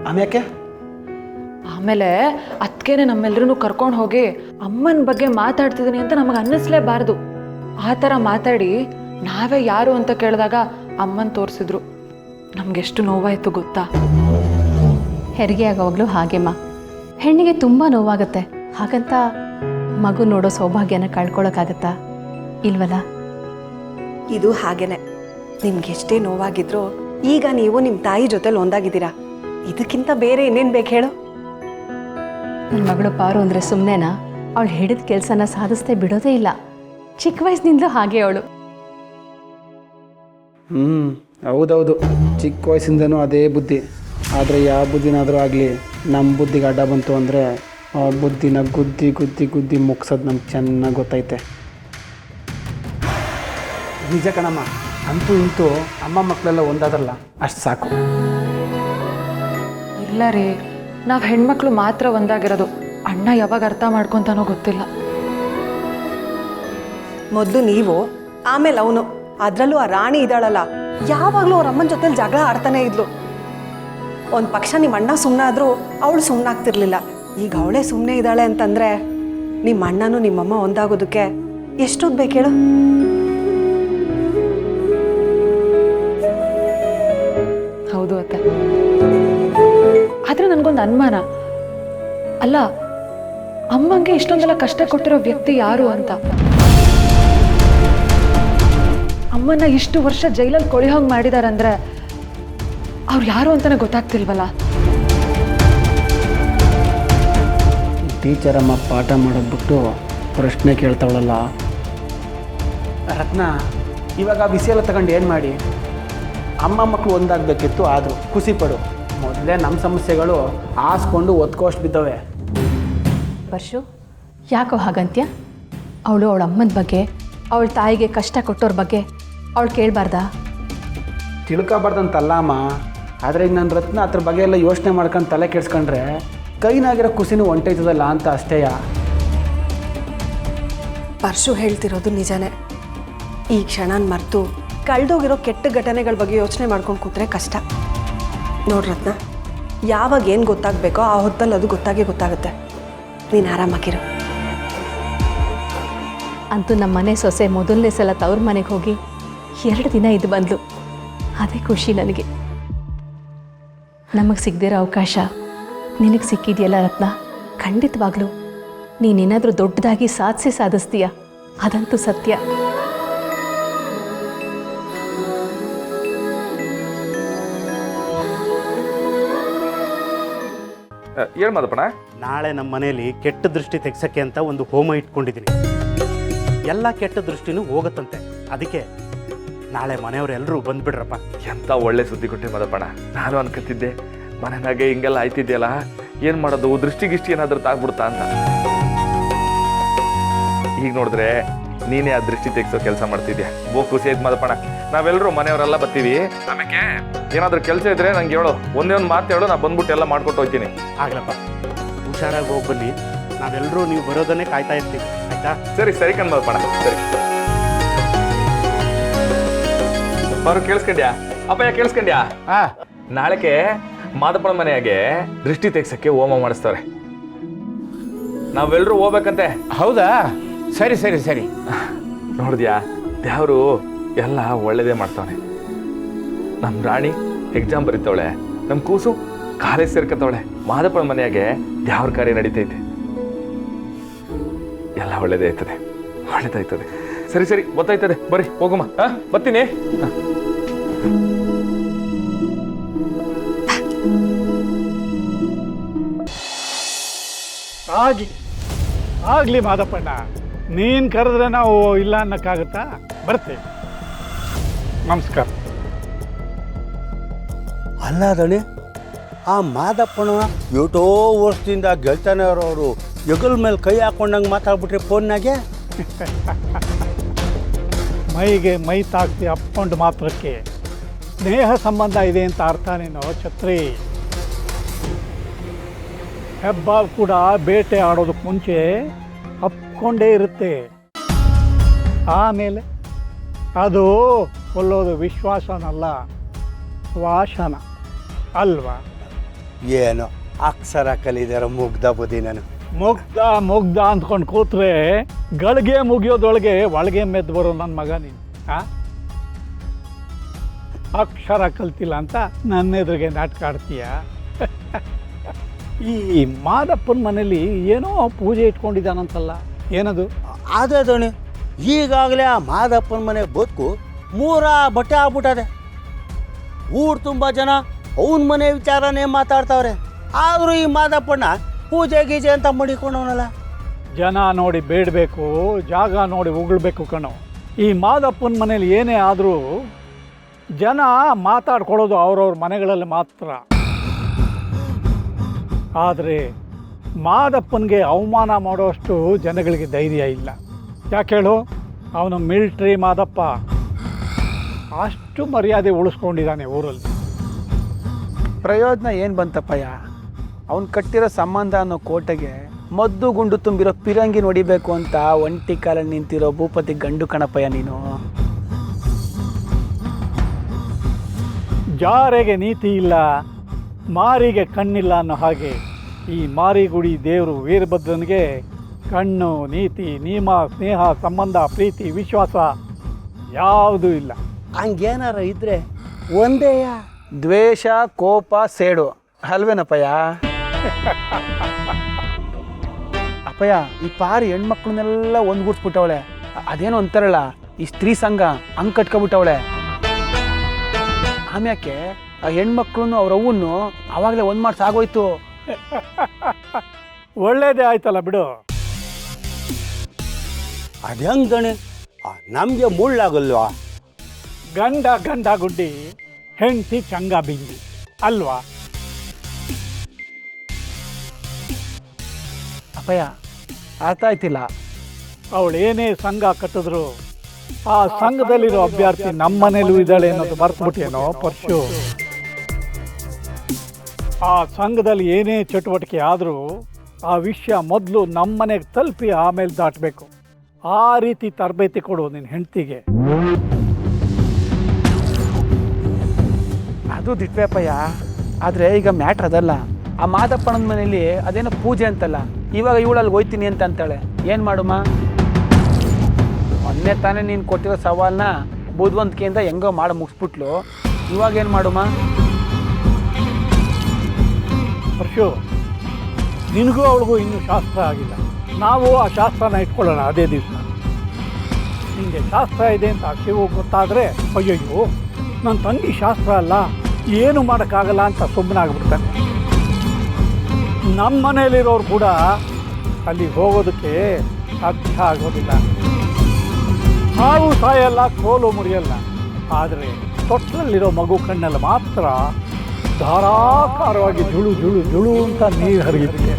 ಆಮ್ಯಾಕೆ? ಆಮೇಲೆ ಅದಕ್ಕೇನೆ ನಮ್ಮೆಲ್ಲರೂ ಕರ್ಕೊಂಡು ಹೋಗಿ ಅಮ್ಮನ ಬಗ್ಗೆ ಮಾತಾಡ್ತಿದ್ದೀನಿ ಅಂತ ನಮಗೆ ಅನ್ನಿಸ್ಲೇಬಾರ್ದು. ಆ ಥರ ಮಾತಾಡಿ ನಾವೇ ಯಾರು ಅಂತ ಕೇಳಿದಾಗ ಅಮ್ಮನ ತೋರಿಸಿದ್ರು. ನಮಗೆಷ್ಟು ನೋವಾಯಿತು ಗೊತ್ತಾ? ಹೆರಿಗೆ ಆಗೋವಾಗಲೂ ಹಾಗೆಮ್ಮ, ಹೆಣ್ಣಿಗೆ ತುಂಬ ನೋವಾಗುತ್ತೆ. ಹಾಗಂತ ಮಗು ನೋಡೋ ಸೌಭಾಗ್ಯನ ಕಳ್ಕೊಳ್ಳೋಕ್ಕಾಗತ್ತಾ? ಇಲ್ವಲ್ಲ. ಇದು ಹಾಗೇನೆ. ನಿಮ್ಗೆಷ್ಟೇ ನೋವಾಗಿದ್ರು ಈಗ ನೀವು ನಿಮ್ಮ ತಾಯಿ ಜೊತೆಲಿ ಒಂದಾಗಿದ್ದೀರಾ. ಇದಕ್ಕಿಂತ ಬೇರೆ ಇನ್ನೇನು ಬೇಕು ಹೇಳು? ನನ್ನ ಮಗಳು ಪಾರು ಅಂದರೆ ಸುಮ್ಮನೆನಾ? ಅವಳು ಹಿಡಿದ ಕೆಲಸನ ಸಾಧಿಸ್ತೇ ಬಿಡೋದೇ ಇಲ್ಲ. ಚಿಕ್ಕ ವಯಸ್ಸಿನಿಂದಲೂ ಹಾಗೆ ಅವಳು. ಹೌದೌದು, ಚಿಕ್ಕ ವಯಸ್ಸಿಂದನೂ ಅದೇ ಬುದ್ಧಿ. ಆದರೆ ಯಾವ ಬುದ್ಧಿನಾದರೂ ಆಗಲಿ ನಮ್ಮ ಬುದ್ಧಿಗೆ ಅಡ್ಡ ಬಂತು ಅಂದರೆ ಆ ಬುದ್ಧಿನ ಗುದ್ದಿ ಗುದ್ದಿ ಗುದ್ದಿ ಮುಗ್ಸೋದು ನಮ್ಗೆ ಚೆನ್ನಾಗಿ ಗೊತ್ತೈತೆ. ನಿಜ ಕಣಮ್ಮ, ಅಂತೂ ಇಂತೂ ಅಮ್ಮ ಮಕ್ಕಳೆಲ್ಲ ಒಂದಾದ್ರಲ್ಲ ಅಷ್ಟು ಸಾಕು. ಇಲ್ಲ ರೀ, ನಾವು ಹೆಣ್ಮಕ್ಳು ಮಾತ್ರ ಒಂದಾಗಿರೋದು. ಅಣ್ಣ ಯಾವಾಗ ಅರ್ಥ ಮಾಡ್ಕೊತಾನೋ ಗೊತ್ತಿಲ್ಲ. ಮೊದಲು ನೀವು, ಆಮೇಲೆ ಅವನು. ಅದರಲ್ಲೂ ಆ ರಾಣಿ ಇದ್ದಾಳಲ್ಲ, ಯಾವಾಗಲೂ ಅವ್ರ ಅಮ್ಮನ ಜೊತೆಲಿ ಜಗಳ ಆಡ್ತಾನೆ ಇದ್ಲು. ಒಂದು ಪಕ್ಷ ನಿಮ್ಮ ಅಣ್ಣ ಸುಮ್ಮನಾದರೂ ಅವಳು ಸುಮ್ಮನಾಗ್ತಿರ್ಲಿಲ್ಲ. ಈಗ ಅವಳೇ ಸುಮ್ಮನೆ ಇದ್ದಾಳೆ ಅಂತಂದರೆ ನಿಮ್ಮ ಅಣ್ಣನೂ ನಿಮ್ಮಮ್ಮ ಒಂದಾಗೋದಕ್ಕೆ ಎಷ್ಟೊತ್ತು ಬೇಕು ಹೇಳು? ಹೌದು ಅತ್ತೆ. ಆದರೆ ನನಗೊಂದು ಅನುಮಾನ, ಅಲ್ಲ ಅಮ್ಮಂಗೆ ಇಷ್ಟೊಂದೆಲ್ಲ ಕಷ್ಟ ಕೊಟ್ಟಿರೋ ವ್ಯಕ್ತಿ ಯಾರು ಅಂತ. ಅಮ್ಮನ ಇಷ್ಟು ವರ್ಷ ಜೈಲಲ್ಲಿ ಕೊಳಿಹೋಗಿ ಮಾಡಿದಾರಂದ್ರೆ ಅವ್ರು ಯಾರು ಅಂತಾನೆ ಗೊತ್ತಾಗ್ತಿಲ್ವಲ್ಲ. ಟೀಚರಮ್ಮ ಪಾಠ ಮಾಡೋದು ಬಿಟ್ಟು ಪ್ರಶ್ನೆ ಕೇಳ್ತಾವಳಲ್ಲ. ರತ್ನ, ಇವಾಗ ಬಿಸಿ ಎಲ್ಲ ತಗೊಂಡು ಏನು ಮಾಡಿ? ಅಮ್ಮ ಮಕ್ಕಳು ಒಂದಾಗಬೇಕಿತ್ತು, ಆದರೂ ಖುಷಿಪಡು. ಮೊದಲೇ ನಮ್ಮ ಸಮಸ್ಯೆಗಳು ಆಸ್ಕೊಂಡು ಒತ್ಕೋಷ್ಟು ಬಿದ್ದವೆ. ಪರಶು, ಯಾಕೋ ಹಾಗಂತ್ಯ? ಅವಳು ಅವಳ ಅಮ್ಮನ ಬಗ್ಗೆ, ಅವಳ ತಾಯಿಗೆ ಕಷ್ಟ ಕೊಟ್ಟೋರ ಬಗ್ಗೆ ಅವಳು ಕೇಳಬಾರ್ದಾ? ತಿಳ್ಕೊಬಾರ್ದಂತಲ್ಲ ಅಮ್ಮ, ಆದರೆ ಈಗ ನನ್ನ ರತ್ನ ಅದ್ರ ಬಗ್ಗೆ ಎಲ್ಲ ಯೋಚನೆ ಮಾಡ್ಕೊಂಡು ತಲೆ ಕೆಡ್ಸ್ಕೊಂಡ್ರೆ ಕೈನಾಗಿರೋ ಖುಷಿನೂ ಹೊಂಟೈತದಲ್ಲ ಅಂತ ಅಷ್ಟೇಯ. ಪರಶು ಹೇಳ್ತಿರೋದು ನಿಜನೇ. ಈ ಕ್ಷಣನ ಮರೆತು ಕಳೆದೋಗಿರೋ ಕೆಟ್ಟ ಘಟನೆಗಳ ಬಗ್ಗೆ ಯೋಚನೆ ಮಾಡ್ಕೊಂಡು ಕೂತ್ರೆ ಕಷ್ಟ. ನೋಡ್ರತ್ನ, ಯಾವಾಗ ಏನು ಗೊತ್ತಾಗಬೇಕೋ ಆ ಹೊತ್ತಲ್ಲಿ ಅದು ಗೊತ್ತಾಗುತ್ತೆ. ನೀನು ಆರಾಮಾಗಿರು. ಅಂತೂ ನಮ್ಮ ಮನೆ ಸೊಸೆ ಮೊದಲನೇ ಸಲ ತವ್ರ ಮನೆಗೆ ಹೋಗಿ 2 ದಿನ ಇದ್ದು ಬಂದ್ಲು. ಅದೇ ಖುಷಿ ನನಗೆ. ನಮಗೆ ಸಿಗದಿರೋ ಅವಕಾಶ ನಿನಗೆ ಸಿಕ್ಕಿದೆಯಲ್ಲ ರತ್ನ. ಖಂಡಿತವಾಗ್ಲೂ ನೀನೇನಾದರೂ ದೊಡ್ಡದಾಗಿ ಸಾಧಿಸ್ತೀಯ, ಅದಂತೂ ಸತ್ಯ. ಏನು ಮಾದಪ್ಪಣ? ನಾಳೆ ನಮ್ಮ ಮನೆಯಲ್ಲಿ ಕೆಟ್ಟ ದೃಷ್ಟಿ ತೆಗ್ಸಕ್ಕೆ ಅಂತ ಒಂದು ಹೋಮ ಇಟ್ಕೊಂಡಿದ್ದೀನಿ. ಎಲ್ಲ ಕೆಟ್ಟ ದೃಷ್ಟಿನೂ ಹೋಗುತ್ತಂತೆ. ಅದಕ್ಕೆ ನಾಳೆ ಮನೆಯವರೆಲ್ಲರೂ ಬಂದುಬಿಡ್ರಪ್ಪ. ಎಂಥ ಒಳ್ಳೆ ಸುದ್ದಿ ಕೊಟ್ಟೆ ಮಾದಪ್ಪಣ. ನಾನು ಅನ್ಕೊತಿದ್ದೆ ಮನೆಯಾಗೆ ಹಿಂಗೆಲ್ಲ ಆಯ್ತಿದ್ಯಲ್ಲ, ಏನು ಮಾಡೋದು, ದೃಷ್ಟಿಗಿಷ್ಟಿ ಏನಾದರೂ ತಾಗ್ಬಿಡ್ತಾ ಅಂತ. ಈಗ ನೋಡಿದ್ರೆ ನೀನೇ ಆ ದೃಷ್ಟಿ ತೆಗ್ಸೋ ಕೆಲಸ ಮಾಡ್ತಿದ್ಯಾ. ಖುಷಿ ಆಯ್ತು ಮಾದಪ್ಪಣ. ನಾವೆಲ್ಲರೂ ಮನೆಯವರೆಲ್ಲ ಬರ್ತೀವಿ. ಆಮೇಲೆ ಏನಾದರೂ ಕೆಲಸ ಇದ್ರೆ ನಂಗೆ ಹೇಳು, ಒಂದೇ ಒಂದು ಮಾತು ಹೇಳು, ನಾ ಬಂದ್ಬಿಟ್ಟು ಎಲ್ಲ ಮಾಡ್ಕೊಟ್ಟು ಹೋಗ್ತೀನಿ. ಆಗ್ಲಪ್ಪ, ಹುಷಾರಾಗಿ ಹೋಗಿ ಬನ್ನಿ. ನಾವೆಲ್ಲರೂ ನೀವು ಬರೋದನ್ನೇ ಕಾಯ್ತಾ ಇರ್ತೀವಿ, ಆಯ್ತಾ? ಸರಿ ಕಣ್ ಮಾದಪ್ಪಣ. ಸರಿ ಬಾರು, ಕೇಳಿಸ್ಕೊಂಡ್ಯಾ ಅಪ್ಪಯ್ಯ? ಕೇಳಿಸ್ಕೊಂಡ್ಯಾ? ನಾಳೆಗೆ ಮಾದಪ್ಪನ ಮನೆಯಾಗೆ ದೃಷ್ಟಿ ತೆಗ್ಸಕ್ಕೆ ಹೋಮ ಮಾಡಿಸ್ತಾರೆ. ನಾವೆಲ್ಲರೂ ಹೋಗ್ಬೇಕಂತೆ. ಹೌದಾ? ಸರಿ. ನೋಡಿದ್ಯಾ, ದೇವರು ಎಲ್ಲ ಒಳ್ಳೇದೇ ಮಾಡ್ತಾವನೆ. ನಮ್ಮ ರಾಣಿ ಎಕ್ಸಾಮ್ ಬರೀತಾವಳೆ, ನಮ್ಮ ಕೂಸು ಕಾಲೇಜ್ ಸೇರ್ಕತ್ತವಳೆ. ಮಾದಪ್ಪನ ಮನೆಯಾಗೆ ದೇವ್ರ ಕಾರ್ಯ ನಡೀತೈತೆ. ಎಲ್ಲ ಒಳ್ಳೇದಾಯ್ತದೆ. ಸರಿ ಗೊತ್ತಾಯ್ತದೆ. ಬರ್ರಿ ಹೋಗಮ್ಮ. ಬರ್ತೀನಿ. ಆಗಲಿ ಮಾದಪ್ಪಣ್ಣ, ನೀನು ಕರೆದ್ರೆ ನಾವು ಇಲ್ಲ ಅನ್ನೋಕ್ಕಾಗತ್ತಾ? ಬರ್ತೀವಿ. ನಮಸ್ಕಾರ. ಅಲ್ಲ ದಣಿ, ಆ ಮಾದಪ್ಪನ ಎಷ್ಟೋ ವರ್ಷದಿಂದ ಗೆಲ್ತಾನೆ ಇರೋರು ಹೆಗಲ ಮೇಲೆ ಕೈ ಹಾಕೊಂಡಂಗೆ ಮಾತಾಡ್ಬಿಟ್ರೆ ಫೋನ್ನಾಗೆ. ಮೈಗೆ ಮೈ ತಾಕ್ತಿ ಅಪ್ಕೊಂಡು ಮಾತ್ರಕ್ಕೆ ಸ್ನೇಹ ಸಂಬಂಧ ಇದೆ ಅಂತ ಅರ್ಥನೇನೋ ಛತ್ರಿ. ಹೆಬ್ಬಾವು ಕೂಡ ಬೇಟೆ ಆಡೋದಕ್ಕೆ ಮುಂಚೆ ಅಪ್ಕೊಂಡೇ ಇರುತ್ತೆ. ಆಮೇಲೆ ಅದು ಕೊಲ್ಲೋದು ವಿಶ್ವಾಸನಲ್ಲ, ವಾಸನ ಅಲ್ವಾ? ಏನೋ ಅಕ್ಷರ ಕಲಿದಾರ ಮುಗ್ಧ ಬುದ್ಧಿ ನಾನು. ಮುಗ್ಧ ಅಂದ್ಕೊಂಡು ಕೂತ್ರೆ ಗಳಿಗೆ ಮುಗಿಯೋದೊಳಗೆ ಒಳಗೆ ಮೆದ್ದು ಬರೋ ನನ್ನ ಮಗ ನೀನು. ಅಕ್ಷರ ಕಲ್ತಿಲ್ಲ ಅಂತ ನನ್ನ ಎದುರಿಗೆ ನಾಟಕ ಆಡ್ತೀಯ. ಈ ಮಾದಪ್ಪನ ಮನೇಲಿ ಏನೋ ಪೂಜೆ ಇಟ್ಕೊಂಡಿದ್ದಾನಂತಲ್ಲ, ಏನದು? ಅದೇ ದಣಿ, ಈಗಾಗಲೇ ಆ ಮಾದಪ್ಪನ ಮನೆ ಬದುಕು ಮೂರ ಬಟ್ಟೆ ಆಗ್ಬಿಟ್ಟದೆ. ಊರು ತುಂಬ ಜನ ಅವನ ಮನೆ ವಿಚಾರನೇ ಮಾತಾಡ್ತಾವ್ರೆ. ಆದರೂ ಈ ಮಾದಪ್ಪಣ್ಣ ಪೂಜೆ ಗೀಜೆ ಅಂತ ಮಡಿಕೊಂಡವನಲ್ಲ. ಜನ ನೋಡಿ ಬೇಡಬೇಕು, ಜಾಗ ನೋಡಿ ಉಗುಳ್ಬೇಕು ಕಣೋ. ಈ ಮಾದಪ್ಪನ ಮನೇಲಿ ಏನೇ ಆದರೂ ಜನ ಮಾತಾಡ್ಕೊಳ್ಳೋದು ಅವ್ರವ್ರ ಮನೆಗಳಲ್ಲಿ ಮಾತ್ರ. ಆದರೆ ಮಾದಪ್ಪನಿಗೆ ಅವಮಾನ ಮಾಡೋಷ್ಟು ಜನಗಳಿಗೆ ಧೈರ್ಯ ಇಲ್ಲ. ಯಾಕೆ ಹೇಳು? ಅವನು ಮಿಲ್ಟ್ರಿ ಮಾದಪ್ಪ, ಅಷ್ಟು ಮರ್ಯಾದೆ ಉಳಿಸ್ಕೊಂಡಿದ್ದಾನೆ ಊರಲ್ಲಿ. ಪ್ರಯೋಜನ ಏನು ಬಂತಪ್ಪಯ್ಯ? ಅವ್ನು ಕಟ್ಟಿರೋ ಸಂಬಂಧ ಅನ್ನೋ ಕೋಟೆಗೆ ಮದ್ದು ಗುಂಡು ತುಂಬಿರೋ ಪಿರಂಗಿ ನೋಡಿಬೇಕು ಅಂತ ಒಂಟಿ ಕಾಲಲ್ಲಿ ನಿಂತಿರೋ ಭೂಪತಿ ಗಂಡು ಕಣಪ್ಪಯ್ಯ ನೀನು. ಜಾರೆಗೆ ನೀತಿ ಇಲ್ಲ, ಮಾರಿಗೆ ಕಣ್ಣಿಲ್ಲ ಅನ್ನೋ ಹಾಗೆ ಈ ಮಾರಿಗುಡಿ ದೇವರು ವೀರಭದ್ರನಿಗೆ ಕಣ್ಣು, ನೀತಿ, ನಿಯಮ, ಸ್ನೇಹ, ಸಂಬಂಧ, ಪ್ರೀತಿ, ವಿಶ್ವಾಸ ಯಾವುದೂ ಇಲ್ಲ. ಹಂಗೇನಾರ ಇದ್ರೆ ಒಂದೇಯ ದ್ವೇಷ, ಕೋಪ, ಸೇಡು ಅಲ್ವೇನಪ್ಪಯ್ಯ? ಅಪ್ಪಯ್ಯ, ಈ ಪಾರಿ ಹೆಣ್ಮಕ್ಳನ್ನೆಲ್ಲ ಒಂದ್ಗೂಡ್ಸ್ಬಿಟ್ಟವಳೆ. ಅದೇನೋ ಅಂತಾರಲ್ಲ, ಈ ಸ್ತ್ರೀ ಸಂಘ ಹಂಗೆ ಕಟ್ಕೊಬಿಟ್ಟವಳೆ. ಆಮ್ಯಾಕೆ ಆ ಹೆಣ್ಮಕ್ಳನ್ನು ಅವ್ರ ಅವ್ವನ್ನು ಅವಾಗಲೇ ಒಂದು ಮಾಡಿ ಸಾಗೋಯ್ತು. ಒಳ್ಳೇದೇ ಆಯ್ತಲ್ಲ ಬಿಡು. ಅದು ಹೆಂಗೆ ದಣಿ? ನಮಗೆ ಮುಳ್ಳಾಗಲ್ವಾ? ಗಂಡ ಗುಡ್ಡಿ, ಹೆಂಡತಿ ಚಂಗ ಬಿಂದಿ ಅಲ್ವಾ? ಅಪ್ಪಯ್ಯ, ಅರ್ಥ ಆಯ್ತಿಲ್ಲ. ಅವಳು ಏನೇ ಸಂಘ ಕಟ್ಟಿದ್ರು ಆ ಸಂಘದಲ್ಲಿರೋ ಅಭ್ಯರ್ಥಿ ನಮ್ಮನೇಲೂ ಇದ್ದಾಳೆ ಅನ್ನೋದು ಮರ್ತುಬಿಟ್ಟೇನೋ ಪರ್ಶು. ಆ ಸಂಘದಲ್ಲಿ ಏನೇ ಚಟುವಟಿಕೆ ಆದರೂ ಆ ವಿಷಯ ಮೊದಲು ನಮ್ಮನೆಗೆ ತಲುಪಿ ಆಮೇಲೆ ದಾಟಬೇಕು. ಆ ರೀತಿ ತರಬೇತಿ ಕೊಡು ನಿನ್ನ ಹೆಂಡತಿಗೆ. ಅದು ದಿಟ್ವೆ ಅಪ್ಪಯ್ಯ. ಆದರೆ ಈಗ ಮ್ಯಾಟ್ರ್ ಅದಲ್ಲ. ಆ ಮಾದಪ್ಪಣ್ಣನ ಮನೇಲಿ ಅದೇನೋ ಪೂಜೆ ಅಂತಲ್ಲ, ಇವಾಗ ಇವಳಲ್ಲಿ ಹೋಯ್ತೀನಿ ಅಂತ ಅಂತಾಳೆ. ಏನು ಮಾಡುಮ್ಮ? ಮೊನ್ನೆ ತಾನೇ ನೀನು ಕೊಟ್ಟಿರೋ ಸವಾಲನ್ನ ಬುದ್ಧಿವಂತಿಕೆಯಿಂದ ಹೆಂಗೋ ಮಾಡಿ ಮುಗಿಸ್ಬಿಟ್ಲು. ಇವಾಗ ಏನು ಮಾಡುಮ್ಮ? ಪರ್ಶು, ನಿನಗೂ ಅವಳಿಗೂ ಇನ್ನೂ ಶಾಸ್ತ್ರ ಆಗಿಲ್ಲ. ನಾವು ಆ ಶಾಸ್ತ್ರನ ಇಟ್ಕೊಳ್ಳೋಣ ಅದೇ ದಿವಸ. ನಿಮಗೆ ಶಾಸ್ತ್ರ ಇದೆ ಅಂತ ಶಿವು ಗೊತ್ತಾದರೆ, ಅಯ್ಯಯ್ಯೋ ನನ್ನ ತಂಗಿ ಶಾಸ್ತ್ರ ಅಲ್ಲ, ಏನು ಮಾಡೋಕ್ಕಾಗಲ್ಲ ಅಂತ ಸುಮ್ಮನಾಗ್ಬಿಡ್ತಾನೆ. ನಮ್ಮ ಮನೇಲಿರೋರು ಕೂಡ ಅಲ್ಲಿ ಹೋಗೋದಕ್ಕೆ ಸಾಧ್ಯ ಆಗೋದಿಲ್ಲ. ಹಾವು ಸಾಯಲ್ಲ, ಕೋಲು ಮುರಿಯಲ್ಲ. ಆದರೆ ತೊಟ್ಟಲಲ್ಲಿರೋ ಮಗು ಕಣ್ಣಲ್ಲಿ ಮಾತ್ರ ಧಾರಾಕಾರವಾಗಿ ಜುಳು ಜುಳು ಜುಳು ಅಂತ ನೀರು ಹರಿಯುತ್ತೆ.